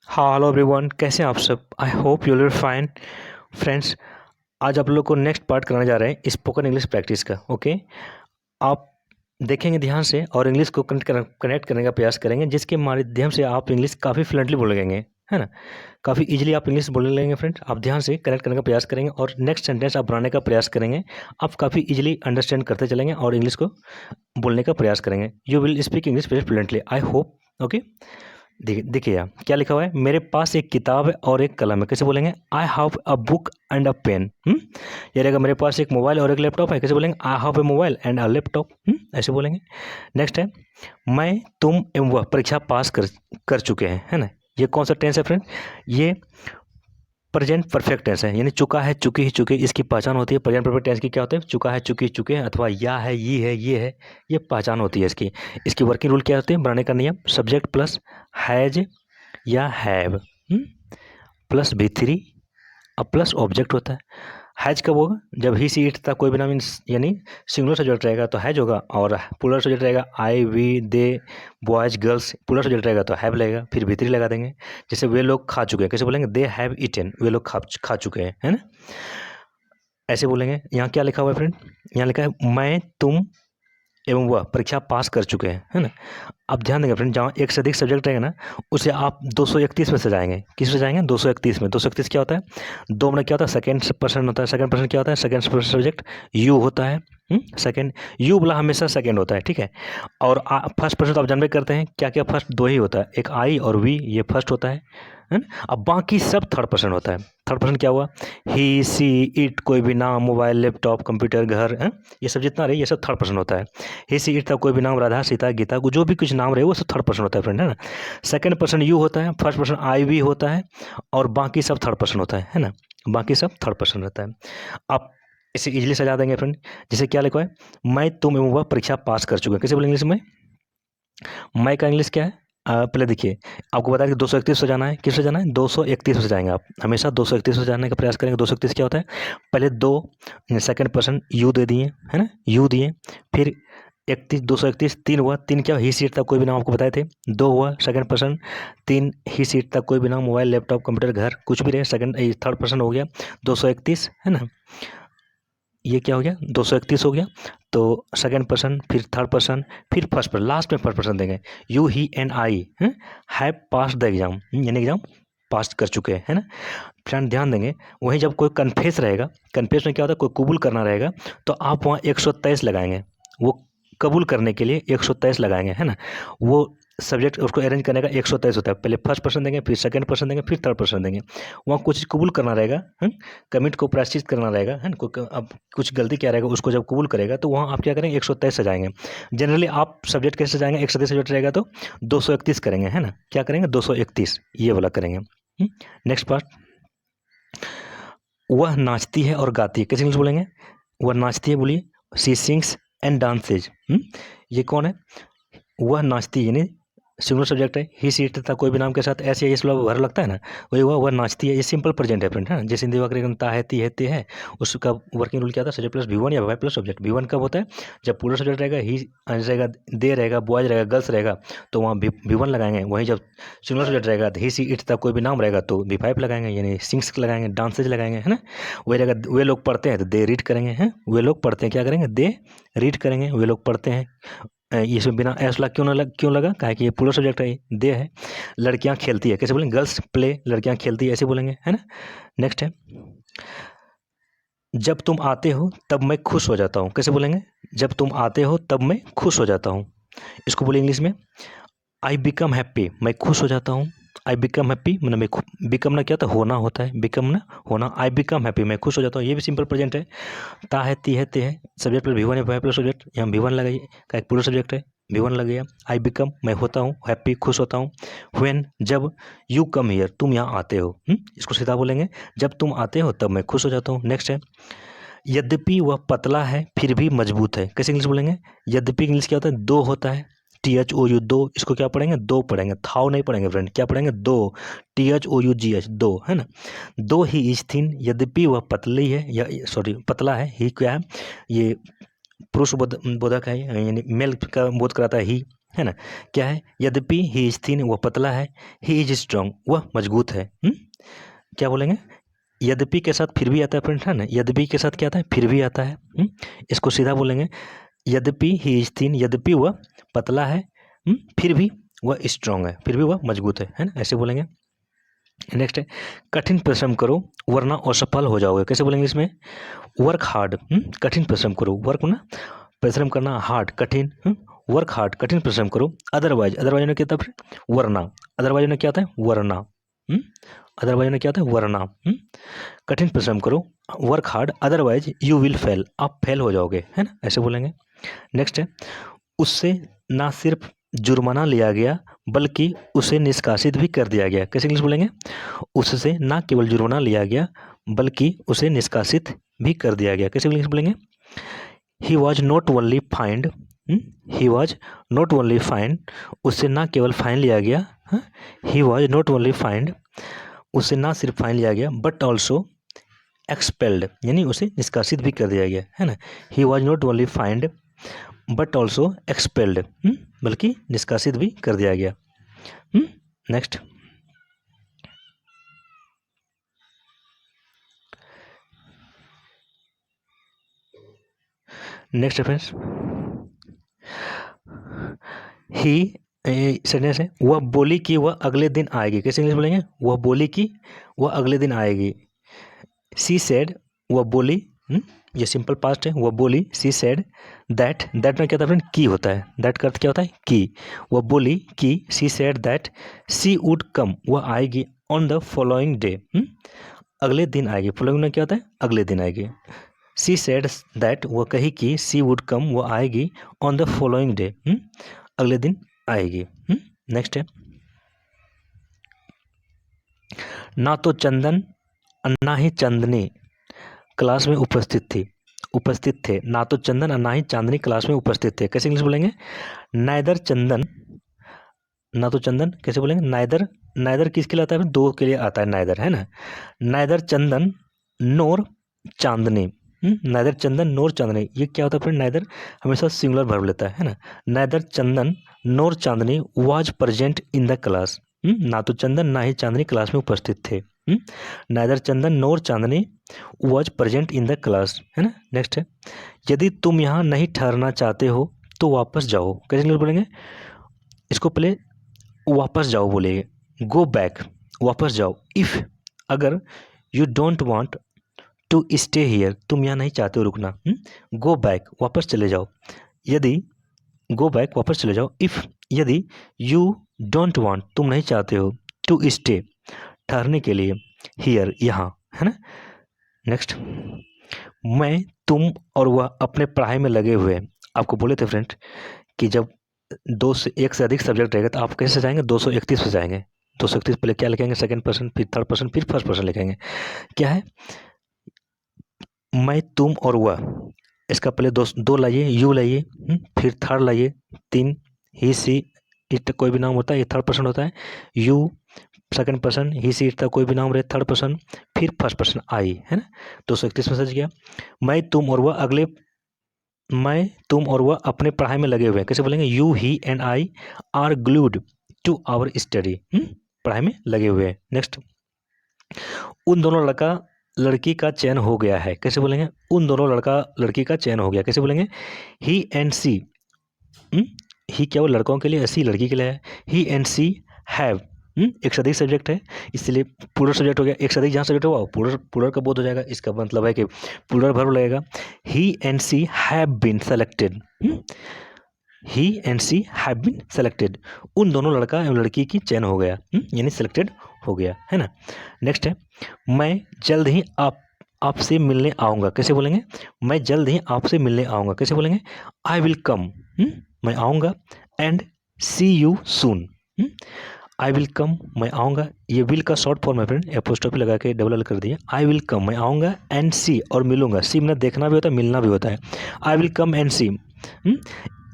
हाँ hello everyone, कैसे हैं आप सब। I hope you will fine. Friends, आज आप लोग को नेक्स्ट पार्ट कराने जा रहे हैं स्पोकन इंग्लिश प्रैक्टिस का। ओके, आप देखेंगे ध्यान से और इंग्लिश को कनेक्ट करने का प्रयास करेंगे, जिसके माध्यम से आप इंग्लिश काफ़ी फ्लुएंटली बोलेंगे, है ना। काफ़ी इजीली आप इंग्लिश बोलने लगेंगे। फ्रेंड्स, आप ध्यान से कनेक्ट करने का प्रयास करेंगे और नेक्स्ट सेंटेंस आप बनाने का प्रयास करेंगे। आप काफ़ी इजीली अंडरस्टैंड करते चलेंगे और इंग्लिश को बोलने का प्रयास करेंगे। You will speak English very fluently, I hope. Okay, देखिए यहाँ क्या लिखा हुआ है। मेरे पास एक किताब है और एक कलम है। कैसे बोलेंगे? I have a book and a pen. ये रहेगा मेरे पास एक मोबाइल और एक लैपटॉप है। कैसे बोलेंगे? I have a mobile and a laptop. ऐसे बोलेंगे। नेक्स्ट है, मैं तुम एवं वह परीक्षा पास कर चुके हैं, है ना। ये कौन सा टेंस है फ्रेंड? ये प्रेजेंट परफेक्ट टेंस है, यानी चुका है, चुकी ही, चुके, इसकी पहचान होती है। प्रेजेंट परफेक्ट टेंस की क्या होता है? चुका है, चुकी, चुके हैं, अथवा या है, ये है, ये पहचान होती है इसकी। इसकी वर्किंग रूल क्या होती है बनाने का नियम? सब्जेक्ट प्लस हैज या हैव प्लस V3 अब प्लस ऑब्जेक्ट होता है। हैज कब होगा? जब ही सी इट था कोई भी नाम यानी सिंगुलर सब्जेक्ट रहेगा तो हैज होगा, और प्लूरल सब्जेक्ट रहेगा I we they boys girls, plural subject रहेगा तो हैव लगेगा, फिर V3 लगा देंगे। जैसे वे लोग खा चुके हैं, कैसे बोलेंगे? दे हैव ईटन, वे लोग खा चुके हैं, है ना। ऐसे बोलेंगे। यहाँ क्या लिखा हुआ है फ्रेंड? यहाँ लिखा है मैं तुम एवं वह परीक्षा पास कर चुके हैं, है ना। आप ध्यान देंगे फ्रेंड, जहाँ एक से अधिक सब्जेक्ट रहेगा ना, उसे आप 231 में सजाएंगे। किस में जाएंगे? 231 में। 231 क्या होता है? दो में क्या होता है? सेकेंड पर्सन होता है। सेकेंड पर्सन क्या होता है? सेकेंड पर्सन सब्जेक्ट यू होता है। सेकेंड यू बोला हमेशा सेकेंड होता है, ठीक है। और फर्स्ट पर्सन तो आप जानते करते हैं क्या क्या फर्स्ट दो ही होता है, एक आई और वी, ये फर्स्ट होता है ना। अब बाकी सब थर्ड पर्सन होता है। थर्ड पर्सन क्या हुआ? ही सी इट, कोई भी नाम, मोबाइल, लैपटॉप, कंप्यूटर, घर, है ये सब जितना रहे, ये सब थर्ड पर्सन होता है। ही सी इट था कोई भी नाम, राधा, सीता, गीता, जो भी कुछ नाम रहे वो सब थर्ड पर्सन होता है फ्रेंड, है ना। सेकंड पर्सन यू होता है, फर्स्ट पर्सन आई वी होता है, और बाकी सब थर्ड पर्सन होता है ना। बाकी सब थर्ड पर्सन रहता है। आप इसे इजीली सजा देंगे फ्रेंड। जैसे क्या लिखा है? मैं तुम एवं वह परीक्षा पास कर चुके हैं। कैसे बोलेंगे इंग्लिश में? मैं का इंग्लिश क्या है? पहले देखिए, आपको बताया कि 231 सजाना है। किस सजाना है? 231 सजाएंगे आप हमेशा। 231 सजाने का प्रयास करेंगे। 231 क्या होता है? पहले दो सेकंड पर्सन यू दे दिए, है ना, यू दिए, फिर 31, 231, तीन हुआ। तीन क्या? ही सीट था कोई भी नाम, आपको बताए थे। दो हुआ सेकंड पर्सन, तीन ही सीट था कोई भी नाम, मोबाइल, लैपटॉप, कंप्यूटर, घर, कुछ भी रहे, सेकंड थर्ड पर्सन हो गया 231, है ना। ये क्या हो गया? 231 हो गया। तो सेकंड पर्सन, फिर थर्ड पर्सन, फिर फर्स्ट पर्सन, लास्ट में फर्स्ट पर्सन देंगे। You he and I have pass the exam, यानी एग्जाम पास कर चुके हैं, है ना। फ्रेंड ध्यान देंगे, वहीं जब कोई कन्फेस रहेगा, कन्फेस में क्या होता है? कोई कबूल करना रहेगा, तो आप वहाँ 123 लगाएंगे। वो कबूल करने के लिए 123 लगाएंगे, है ना। वो सब्जेक्ट उसको अरेंज करने का 123 होता है। पहले फर्स्ट पर्सन देंगे, फिर सेकंड पर्सन देंगे, फिर थर्ड पर्सन देंगे। वहाँ कुछ कबूल करना रहेगा, कमिट को प्रायश्चित करना रहेगा, है ना। अब कुछ गलती क्या रहेगा, उसको जब कबूल करेगा तो वहाँ आप क्या करेंगे? 123 सजाएंगे। जनरली आप सब्जेक्ट कैसे सजाएंगे? एक सदस्य सब्जेक्ट रहेगा तो 231 करेंगे, है ना। क्या करेंगे? 231 ये वाला करेंगे। नेक्स्ट पार्ट, वह नाचती है और गाती है। कैसे इंग्लिश बोलेंगे? वह नाचती है, बोलिए। सी सिंग्स एंड डांसेज। ये कौन है? वह नाचती है, यानी सिंगुलर सब्जेक्ट है। ही सी इट था कोई भी नाम के साथ ऐसे ये मतलब भर लगता है ना, वही वह नाचती है। ये सिंपल प्रेजेंट है फ्रेंड, है ना। जैसे हिंदी वाक्य ता है, ती है, ते है, उसका वर्किंग रूल क्या था? सब्जेक्ट प्लस V1 या वाई प्लस सब्जेक्ट। V1 कब होता है? जब पूरा सब्जेक्ट रहेगा, ही रहेगा, दे रहेगा, बॉयज रहेगा, गर्ल्स रहेगा, तो वहाँ V1 लगाएंगे। वहीं जब सिंगुलर सब्जेक्ट रहेगा, ही सी इट था कोई भी नाम रहेगा, तो V5 लगाएंगे, यानी सिंग्स लगाएंगे, डांसेज लगाएंगे, है ना। वही रहेगा, वे लोग पढ़ते हैं तो दे रीड करेंगे, हैं। वे लोग पढ़ते हैं, क्या करेंगे? दे रीड करेंगे, वे लोग पढ़ते हैं। इसमें बिना एस लग क्यों लगा? काहे कि ये पूरा सब्जेक्ट है, दे है। लड़कियां खेलती है, कैसे बोलेंगे? गर्ल्स प्ले, लड़कियां खेलती है, ऐसे बोलेंगे, है ना। नेक्स्ट है, जब तुम आते हो तब मैं खुश हो जाता हूँ। कैसे बोलेंगे? जब तुम आते हो तब मैं खुश हो जाता हूँ। इसको बोले इंग्लिश में, आई बिकम हैप्पी, मैं खुश हो जाता हूँ। आई बिकम हैप्पी मतलब मैं बिकम ना क्या होता है? होना होता है। बिकम ना होना, आई बिकम हैप्पी, मैं खुश हो जाता हूँ। ये भी सिंपल प्रेजेंट है। ता है, ती है, ते है, सब्जेक्ट प्लस V1 है, वाई प्लस सब्जेक्ट, यहाँ V1 लगाइए, का एक पूरा सब्जेक्ट है, V1 लग गया। आई बिकम मैं होता हूँ, हैप्पी खुश होता हूँ। व्हेन जब, यू कम हियर तुम यहाँ आते हो। इसको सीधा बोलेंगे, जब तुम आते हो तब मैं खुश हो जाता हूँ। नेक्स्ट है, यद्यपि वह पतला है फिर भी मजबूत है। कैसे इंग्लिश बोलेंगे? यद्यपि इंग्लिश क्या होता है? दो होता है, THOU, दो। इसको क्या पढ़ेंगे? दो पढ़ेंगे, थाव नहीं पढ़ेंगे फ्रेंड। क्या पढ़ेंगे? दो, THOUGH, दो, है ना। दो ही इज थिन, यद्यपि वह पतली है, या सॉरी पतला है। ही क्या है? ये पुरुष बोधक है, यानी मेल का बोध कराता है ही, है ना। क्या है, यद्यपि ही इज थिन वह पतला है, ही इज स्ट्रांग वह मजबूत है। क्या बोलेंगे, यद्यपि के साथ फिर भी आता है फ्रेंड, है ना। यद्यपि के साथ क्या आता है, फिर भी आता है। इसको सीधा बोलेंगे, यद्यपि ही इज थिन, यद्यपि वह पतला है, फिर भी वह स्ट्रांग है, फिर भी वह मजबूत है ना, ऐसे बोलेंगे। नेक्स्ट है, कठिन परिश्रम करो वरना असफल हो जाओगे। कैसे बोलेंगे इसमें, वर्क हार्ड, कठिन परिश्रम करो, वर्क ना परिश्रम करना, हार्ड कठिन, वर्क हार्ड कठिन परिश्रम करो, अदरवाइज, अदरवाइज ने क्या था, वरना, अदरवाइज ने क्या था, वरना, अदरवाइज ने क्या था, वरना, कठिन परिश्रम करो, work hard, otherwise you will fail, आप फेल हो जाओगे, है ना, ऐसे बोलेंगे। नेक्स्ट है, उससे ना सिर्फ जुर्माना लिया गया बल्कि उसे निष्कासित भी कर दिया गया। कैसे इंग्लिश बोलेंगे, उससे ना केवल जुर्माना लिया गया बल्कि उसे निष्कासित भी कर दिया गया। कैसे इंग्लिश बोलेंगे, he was not only find, he was not only find, उससे ना केवल फाइन लिया गया, he was not only find, उससे ना सिर्फ फाइन लिया गया बट ऑल्सो एक्सपेल्ड, यानी उसे निष्कासित भी कर दिया गया, है ना। He was not only find but also expelled, बल्कि निष्कासित भी कर दिया गया। नेक्स्ट, नेक्स्ट फ्रेंड्स, ही सेंटेंस है, वह बोली कि वह अगले दिन आएगी। कैसे इंग्लिश बोलेंगे, वह बोली कि वह अगले दिन आएगी। सी सेड, वह बोली, ये सिंपल पास्ट है, वह बोली, सी सेड दैट, दैट में क्या था फ्रेंड, की होता है, दैट का अर्थ क्या होता है, की। वह बोली कि, she said that she would come, वह आएगी, ऑन द फॉलोइंग डे, अगले दिन आएगी। फॉलोइंग में क्या होता है, अगले दिन आएगी। सी सेड दैट, वह कही कि, सी वुड कम, वह आएगी, ऑन द फॉलोइंग डे, अगले दिन आएगी। नेक्स्ट है, ना तो चंदन ना ही चांदनी क्लास में उपस्थित थे, ना तो चंदन और ना ही चांदनी क्लास में उपस्थित थे। कैसे इंग्लिश बोलेंगे, नाइदर चंदन, ना तो चंदन, कैसे बोलेंगे, नाइदर, नाइदर किसके लिए आता है, दो के लिए आता है नाइदर, है ना। नाइदर चंदन नोर चांदनी, नाइदर चंदन नोर चांदनी, ये क्या होता है फ्रेंड, नाइदर हमेशा सिंगुलर वर्ब लेता है ना। Neither Chandan NOR Chandni was present in the class, ना तो चंदन ना ही चांदनी क्लास में उपस्थित थे। Neither Chandan NOR Chandni was present in the class, है ना। नेक्स्ट है, यदि तुम यहाँ नहीं ठहरना चाहते हो तो वापस जाओ। कैसे इंग्लिश बोलेंगे, इसको पहले वापस जाओ बोलेंगे, गो बैक, वापस जाओ। इफ़, अगर, you don't want to stay here, तुम यहाँ नहीं चाहते हो रुकना, गो बैक, वापस चले जाओ। यदि, गो बैक, वापस चले जाओ। इफ़, यदि, यू डोंट वांट, तुम नहीं चाहते हो, टू स्टे, ठहरने के लिए, हियर, यहाँ, है ना। नेक्स्ट, मैं, तुम और वह अपने पढ़ाई में लगे हुए। आपको बोले थे फ्रेंड कि जब दो से एक से अधिक सब्जेक्ट रहेगा तो आप कैसे जाएंगे, 231 पे जाएंगे। 231 पहले क्या लिखेंगे, सेकंड पर्सन, फिर थर्ड पर्सन, फिर फर्स्ट पर्सन लिखेंगे। क्या है, मैं, तुम और वह, इसका पहले दो लाइए, यू लाइए, फिर थर्ड लाइए, 3, ही सी इट कोई भी नाम होता है, ये थर्ड पर्सन होता है, you second person, he see it कोई भी नाम रहे थर्ड पर्सन, फिर फर्स्ट पर्सन आई, है ना। 231 में सज गया। मैं, तुम और वह अपने पढ़ाई में लगे हुए हैं। कैसे बोलेंगे, you, he and I are glued to our study, पढ़ाई में लगे हुए हैं। नेक्स्ट, उन दोनों लड़की का चयन हो गया है। कैसे बोलेंगे, उन दोनों लड़की का चयन हो गया। कैसे बोलेंगे, ही एंड सी, ही क्या वो लड़कों के लिए, सी लड़की के लिए है। ही एंड सी हैव, एक से अधिक सब्जेक्ट है इसलिए प्लूरल सब्जेक्ट हो गया। एक से अधिक जहाँ सब्जेक्ट हुआ प्लूरल का बोध हो जाएगा। इसका मतलब है कि प्लूरल वर्ब लगेगा। He and she have been selected, he and she have been selected, उन दोनों लड़का एवं लड़की की चयन हो गया, यानी सेलेक्टेड हो गया, है ना। नेक्स्ट है, मैं जल्द ही आपसे मिलने आऊँगा। कैसे बोलेंगे, मैं जल्द ही आपसे मिलने आऊँगा। कैसे बोलेंगे, आई विल कम, मैं आऊँगा, and see you soon, I will come, मैं आऊँगा, ये विल का शॉर्ट फॉर्म है फ्रेंड, एपोस्ट्रोफी लगा के डबल कर दिया। आई विल कम, मैं आऊँगा, एंड सी, और मिलूंगा। सी में देखना भी होता है, मिलना भी होता है। आई विल कम एंड सी,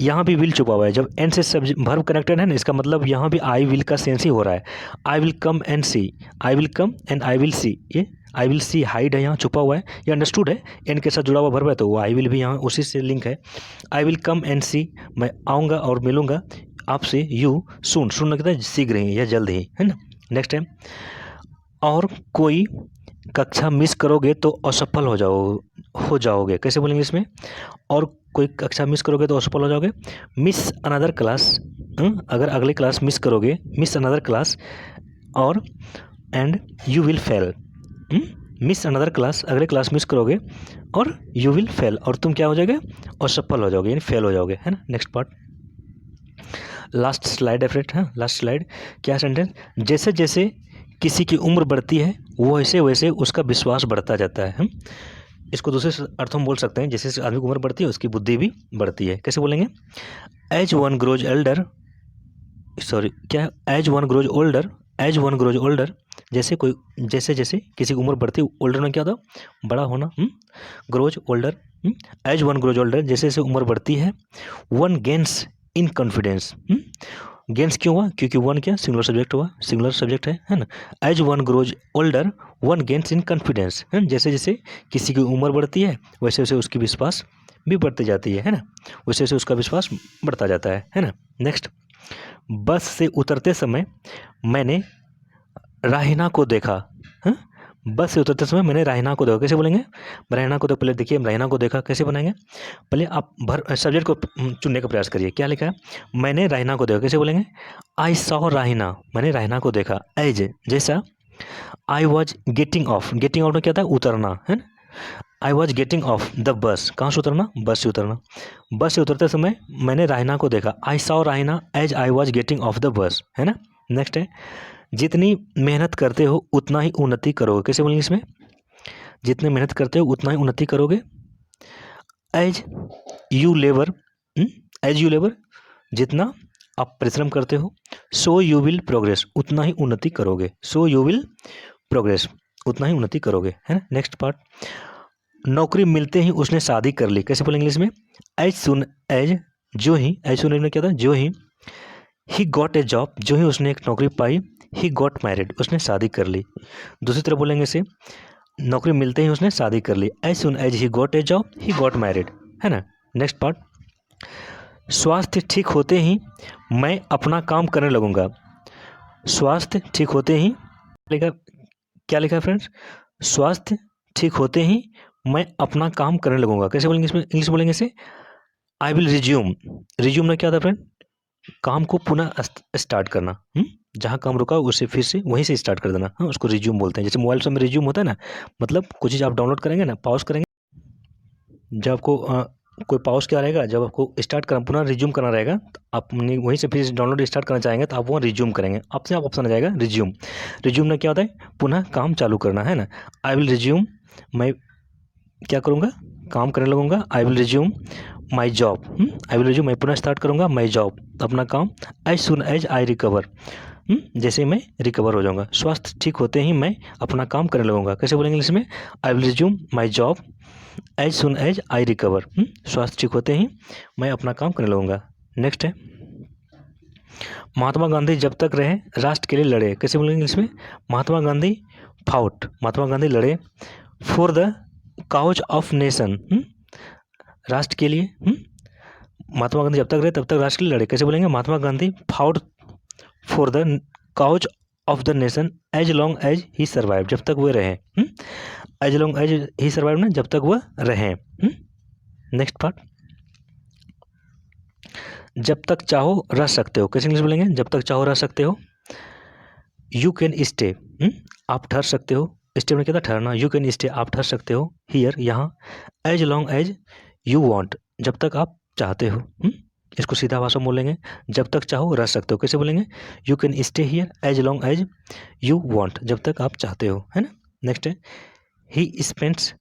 यहाँ भी विल छुपा हुआ है। जब एन से सब्जेक्ट वर्ब कनेक्टेड है ना, इसका मतलब यहाँ भी आई विल का सेंस ही हो रहा है। I will come and see, I will come and I will see, ये आई विल सी हाइड है, यहाँ छुपा हुआ है, ये अंडरस्टूड है। एन के साथ जुड़ा हुआ वर्ब है तो वो आई विल भी यहाँ उसी से लिंक है। आई विल कम एंड सी, मैं आऊँगा और मिलूंगा, आपसे यू सून, सुन कहता है शीघ्र ही या जल्द ही, है ना। नेक्स्ट है, और कोई कक्षा मिस करोगे तो असफल हो जाओगे। कैसे बोलेंगे इसमें, और कोई कक्षा मिस करोगे तो असफल हो जाओगे। मिस अनदर क्लास, अगर अगली क्लास मिस करोगे, मिस अनदर क्लास, और and you will fail. Miss another class, अगले क्लास मिस करोगे और यू विल फेल, और तुम क्या हो जाओगे, असफल हो जाओगे यानी फेल हो जाओगे, है ना। नेक्स्ट पार्ट, लास्ट स्लाइड है फ्रेंड, हाँ लास्ट स्लाइड। क्या सेंटेंस, जैसे जैसे किसी की उम्र बढ़ती है वैसे वैसे उसका विश्वास बढ़ता जाता है। इसको दूसरे अर्थों में बोल सकते हैं, जैसे जैसे आदमी की उम्र बढ़ती है उसकी बुद्धि भी बढ़ती है। कैसे बोलेंगे, as one grows elder, sorry क्या, as one grows older, as one grows older, जैसे जैसे किसी की उम्र बढ़ती है, ओल्डर में क्या होता, बड़ा होना, grows older, as one grows older, जैसे जैसे उम्र बढ़ती है, one gains in confidence. Gains क्यों हुआ, क्योंकि वन क्या, सिंगुलर सब्जेक्ट हुआ, सिंगुलर सब्जेक्ट है ना। As one grows older one gains in confidence, जैसे जैसे किसी की उम्र बढ़ती है वैसे वैसे उसकी विश्वास भी बढ़ती जाती है ना, वैसे वैसे उसका विश्वास बढ़ता जाता है ना। नेक्स्ट, बस से उतरते समय मैंने राहिना को देखा। हाँ? बस से उतरते समय मैंने राहिना को देखा। कैसे बोलेंगे, राहिना को देखा, पहले देखिए राहिना को देखा कैसे बनाएंगे, पहले आप सब्जेक्ट को चुनने का प्रयास करिए। क्या लिखा है, मैंने राहिना को देखा। कैसे बोलेंगे, आई सॉ राहिना, मैंने राहिना को देखा। एज जैसा, आई was getting of, getting off में क्या था, उतरना, है ना। आई वॉज गेटिंग ऑफ द बस, कहाँ से उतरना, बस से उतरना। बस से उतरते समय मैंने राहिना को देखा। I saw Rahina as I was getting off the bus, है ना। नेक्स्ट है, जितनी मेहनत करते हो उतना ही उन्नति करोगे। कैसे बोलेंगे इसमें, जितनी मेहनत करते हो उतना ही उन्नति करोगे। As you labour, as you labour, जितना आप परिश्रम करते हो, सो यू विल प्रोग्रेस, उतना ही उन्नति करोगे। सो यू विल प्रोग्रेस, उतना ही उन्नति करोगे, है ना। नेक्स्ट पार्ट, नौकरी मिलते ही उसने शादी कर ली। कैसे बोलेंगे इसमें, एज सुन एज, जो ही, एज सुन एज में क्या था, जो ही, ही गॉट ए जॉब, जो ही उसने एक नौकरी पाई, ही गॉट मैरिड, उसने शादी कर ली। दूसरी तरफ बोलेंगे इसे, नौकरी मिलते ही उसने शादी कर ली। As soon as he got a job he got married, है ना। नेक्स्ट पार्ट, स्वास्थ्य ठीक होते ही मैं अपना काम करने लगूंगा। स्वास्थ्य ठीक होते ही लिखा, क्या लिखा है फ्रेंड्स, स्वास्थ्य ठीक होते ही मैं अपना काम करने लगूंगा। कैसे बोलेंगे इसमें, इंग्लिश बोलेंगे इसे, आई विल रिज्यूम। रिज्यूम में क्या था फ्रेंड, काम को पुनः स्टार्ट करना, जहाँ काम रुका उसे फिर से वहीं से स्टार्ट कर देना, उसको रिज्यूम बोलते हैं। जैसे मोबाइल में रिज्यूम होता है ना, मतलब कुछ चीज़ आप डाउनलोड करेंगे ना, पॉज करेंगे, जब आपको कोई पॉज क्या रहेगा, जब आपको स्टार्ट करना, पुनः रिज्यूम करना रहेगा, तो आप वहीं से फिर डाउनलोड स्टार्ट करना चाहेंगे तो आप वहाँ रिज्यूम करेंगे, आपसे आप ऑप्शन आ जाएगा रिज्यूम। रिज्यूम में क्या होता है, पुनः काम चालू करना, है ना। आई विल रिज्यूम, मैं क्या करूँगा, काम करने लगूंगा। I will resume my job, I will resume, मैं पुनः स्टार्ट करूँगा माई जॉब, अपना काम। As soon as I recover, जैसे मैं रिकवर हो जाऊँगा। स्वास्थ्य ठीक होते ही मैं अपना काम करने लगूंगा। कैसे बोलेंगे इसमें, I will resume my job as soon as I recover, स्वास्थ्य ठीक होते ही मैं अपना काम करने लगूंगा। नेक्स्ट है, महात्मा गांधी जब तक रहे राष्ट्र के लिए लड़े। कैसे बोलेंगे इसमें, महात्मा गांधी फाउट, महात्मा गांधी लड़े for the cause of nation, राष्ट्र के लिए, महात्मा गांधी जब तक रहे तब तक राष्ट्र के लिए लड़े। कैसे बोलेंगे, Mahatma Gandhi fought for the cause of the nation as long as he survive, जब तक वो रहे, as long as he survive ना, जब तक वह रहे। नेक्स्ट पार्ट, जब तक चाहो रह सकते हो। कैसे इंग्लिश बोलेंगे, जब तक चाहो रह सकते हो। यू कैन स्टे, आप ठहर सकते हो, स्टे में क्या था, ठहरना। यू कैन स्टे, आप ठहर सकते हो। हियर, यहाँ। As long as you want, जब तक आप चाहते हो। इसको सीधा भाषा में बोलेंगे, जब तक चाहो रह सकते हो। कैसे बोलेंगे, you can stay here as long as you want, जब तक आप चाहते हो, है ना। नेक्स्ट है, he spends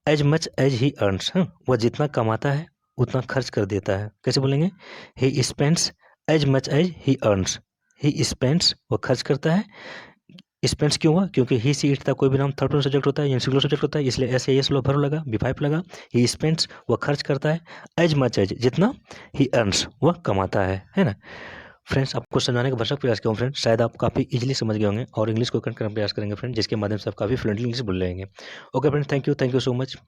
as much as he earns, वह जितना कमाता है उतना खर्च कर देता है। कैसे बोलेंगे, he spends as much as he earns, he spends, वह खर्च करता है। स्पेंड्स क्यों हुआ, क्योंकि ही सी इट था, कोई भी नाम थर्ड पर्सन सब्जेक्ट होता है या सिंगुलर सब्जेक्ट होता है, इसलिए ऐसे एस लो वर्ब लगा, V5 लगा। ही स्पेंड्स, वह खर्च करता है। एज मच एज, जितना, ही अर्न्स, वह कमाता है ना। फ्रेंड्स, आपको समझाने का भरसक प्रयास किया हूँ फ्रेंड्स, शायद आप काफ़ी इजीली समझ गए होंगे और इंग्लिश को करने का प्रयास करेंगे फ्रेंड, जिसके माध्यम से आप काफ़ी फ्लुएंटली इंग्लिश बोल लेंगे। Okay friend, thank you so much.